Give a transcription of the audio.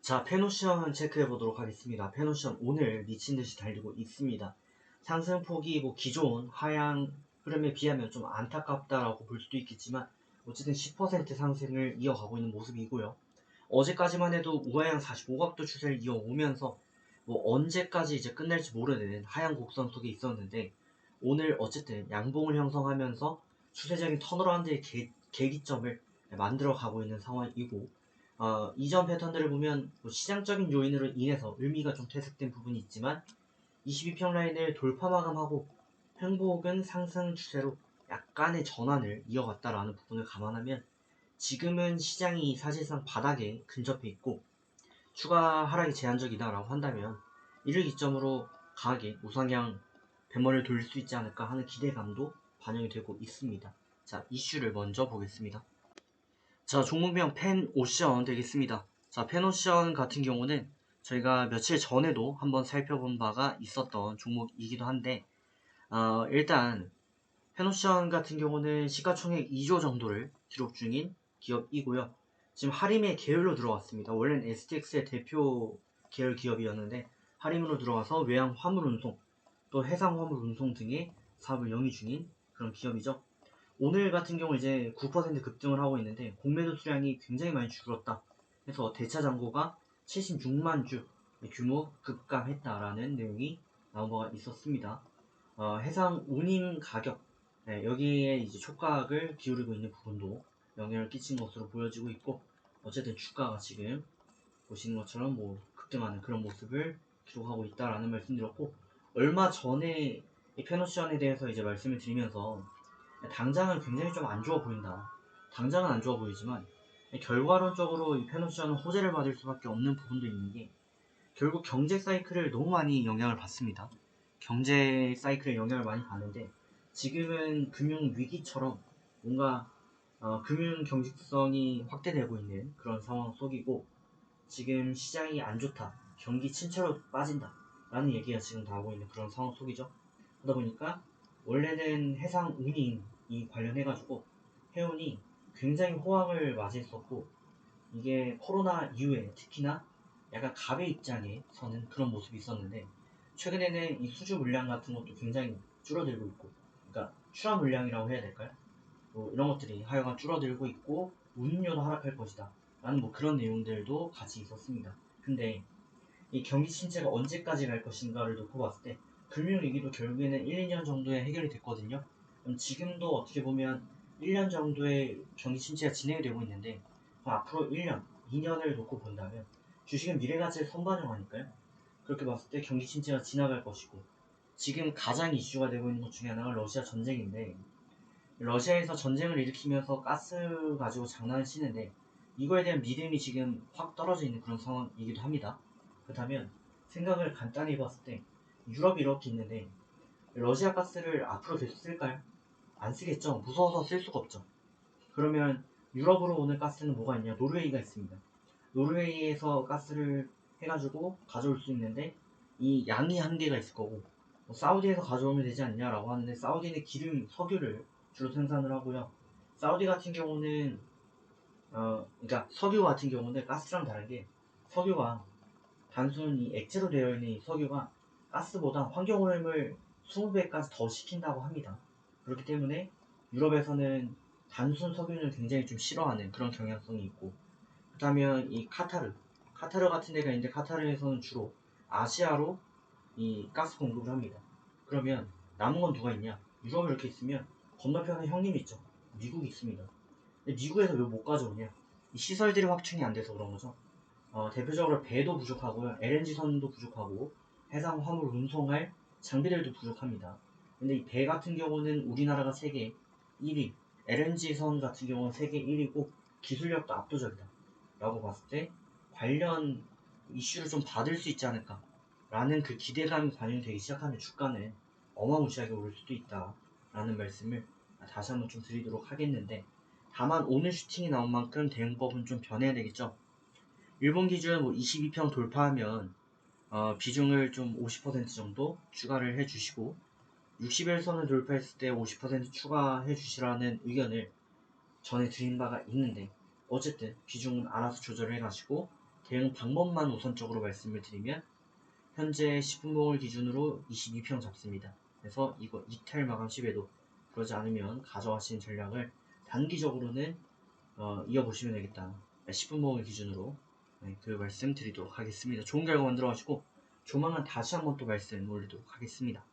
자, 페노션 체크해 보도록 하겠습니다. 페노션 오늘 미친 듯이 달리고 있습니다. 상승폭이 기존 하향 흐름에 비하면 좀 안타깝다라고 볼 수도 있겠지만 어쨌든 10% 상승을 이어가고 있는 모습이고요. 어제까지만 해도 우하향 45각도 추세를 이어오면서 언제까지 이제 끝날지 모르는 하향 곡선 속에 있었는데 오늘 어쨌든 양봉을 형성하면서 추세적인 턴어라운드의 계기점을 만들어 가고 있는 상황이고 이전 패턴들을 보면 시장적인 요인으로 인해서 의미가 좀 퇴색된 부분이 있지만 22평 라인을 돌파 마감하고 횡보근 상승 추세로 약간의 전환을 이어갔다라는 부분을 감안하면 지금은 시장이 사실상 바닥에 근접해 있고 추가 하락이 제한적이다라고 한다면 이를 기점으로 강하게 우상향 배멀을 돌릴 수 있지 않을까 하는 기대감도 반영이 되고 있습니다. 자, 이슈를 먼저 보겠습니다. 자, 종목명 펜오션 되겠습니다. 자, 펜오션 같은 경우는 저희가 며칠 전에도 한번 살펴본 바가 있었던 종목이기도 한데 일단 펜오션 같은 경우는 시가총액 2조 정도를 기록 중인 기업이고요. 지금 하림의 계열로 들어왔습니다. 원래는 STX의 대표 계열 기업이었는데 하림으로 들어가서 외양 화물 운송, 또 해상 화물 운송 등의 사업을 영위 중인 그런 기업이죠. 오늘 같은 경우 이제 9% 급등을 하고 있는데 공매도 수량이 굉장히 많이 줄었다. 그래서 대차 잔고가 76만 주 규모 급감했다라는 내용이 나온 바가 있었습니다. 해상 운임 가격 여기에 이제 촉각을 기울이고 있는 부분도 영향을 끼친 것으로 보여지고 있고 어쨌든 주가가 지금 보시는 것처럼 급등하는 그런 모습을 기록하고 있다라는 말씀드렸고 얼마 전에 이 페노션에 대해서 이제 말씀을 드리면서 당장은 굉장히 좀 안 좋아 보인다. 당장은 안 좋아 보이지만 결과론적으로 이 페노션은 호재를 받을 수밖에 없는 부분도 있는 게 결국 경제 사이클을 너무 많이 영향을 받습니다. 경제 사이클에 영향을 많이 받는데 지금은 금융 위기처럼 뭔가 금융 경직성이 확대되고 있는 그런 상황 속이고 지금 시장이 안 좋다, 경기 침체로 빠진다 라는 얘기가 지금 나오고 있는 그런 상황 속이죠. 그러다 보니까 원래는 해상 운임이 관련해가지고 해운이 굉장히 호황을 맞이했었고 이게 코로나 이후에 특히나 약간 갑의 입장에 서는 그런 모습이 있었는데 최근에는 이 수주 물량 같은 것도 굉장히 줄어들고 있고 그러니까 출하 물량이라고 해야 될까요? 이런 것들이 하여간 줄어들고 있고 운임료도 하락할 것이다 라는 그런 내용들도 같이 있었습니다. 근데 이 경기 침체가 언제까지 갈 것인가를 놓고 봤을 때 금융위기도 결국에는 1, 2년 정도에 해결이 됐거든요. 그럼 지금도 어떻게 보면 1년 정도의 경기 침체가 진행이 되고 있는데 앞으로 1년, 2년을 놓고 본다면 주식은 미래가치를 선반영하니까요. 그렇게 봤을 때 경기 침체가 지나갈 것이고 지금 가장 이슈가 되고 있는 것 중에 하나가 러시아 전쟁인데 러시아에서 전쟁을 일으키면서 가스 가지고 장난을 치는데 이거에 대한 믿음이 지금 확 떨어져 있는 그런 상황이기도 합니다. 그렇다면 생각을 간단히 해봤을 때 유럽이 이렇게 있는데 러시아 가스를 앞으로 계속 쓸까요? 안 쓰겠죠. 무서워서 쓸 수가 없죠. 그러면 유럽으로 오는 가스는 뭐가 있냐? 노르웨이가 있습니다. 노르웨이에서 가스를 해가지고 가져올 수 있는데 이 양이 한계가 있을 거고 사우디에서 가져오면 되지 않냐라고 하는데 사우디는 기름, 석유를 주로 생산을 하고요. 사우디 같은 경우는 그러니까 석유 같은 경우는 가스랑 다르게 석유가 단순히 액체로 되어 있는 이 석유가 가스보다 환경오염을 20배까지 더 시킨다고 합니다. 그렇기 때문에 유럽에서는 단순 석유를 굉장히 좀 싫어하는 그런 경향성이 있고 그렇다면 이 카타르 같은 데가 있는데 카타르에서는 주로 아시아로 이 가스 공급을 합니다. 그러면 남은 건 누가 있냐? 유럽이 이렇게 있으면 건너편에 형님이 있죠. 미국이 있습니다. 근데 미국에서 왜 못 가져오냐? 이 시설들이 확충이 안 돼서 그런 거죠. 대표적으로 배도 부족하고요. LNG선도 부족하고 해상 화물 운송할 장비들도 부족합니다. 근데 이 배 같은 경우는 우리나라가 세계 1위, LNG선 같은 경우는 세계 1위고 기술력도 압도적이다 라고 봤을 때 관련 이슈를 좀 받을 수 있지 않을까 라는 그 기대감이 반영되기 시작하면 주가는 어마무시하게 오를 수도 있다 라는 말씀을 다시 한번 좀 드리도록 하겠는데 다만 오늘 슈팅이 나온 만큼 대응법은 좀 변해야 되겠죠. 일본 기준 22평 돌파하면 비중을 좀 50% 정도 추가를 해주시고 60일선을 돌파했을 때 50% 추가해 주시라는 의견을 전해 드린 바가 있는데 어쨌든 비중은 알아서 조절해 가시고 대응 방법만 우선적으로 말씀을 드리면 현재 10분봉을 기준으로 22평 잡습니다. 그래서 이거 이탈 마감 시에도 그러지 않으면 가져가시는 전략을 단기적으로는 이어보시면 되겠다. 10분봉을 기준으로 그 말씀 드리도록 하겠습니다. 좋은 결과 만들어 가시고 조만간 다시 한번 또 말씀 올리도록 하겠습니다.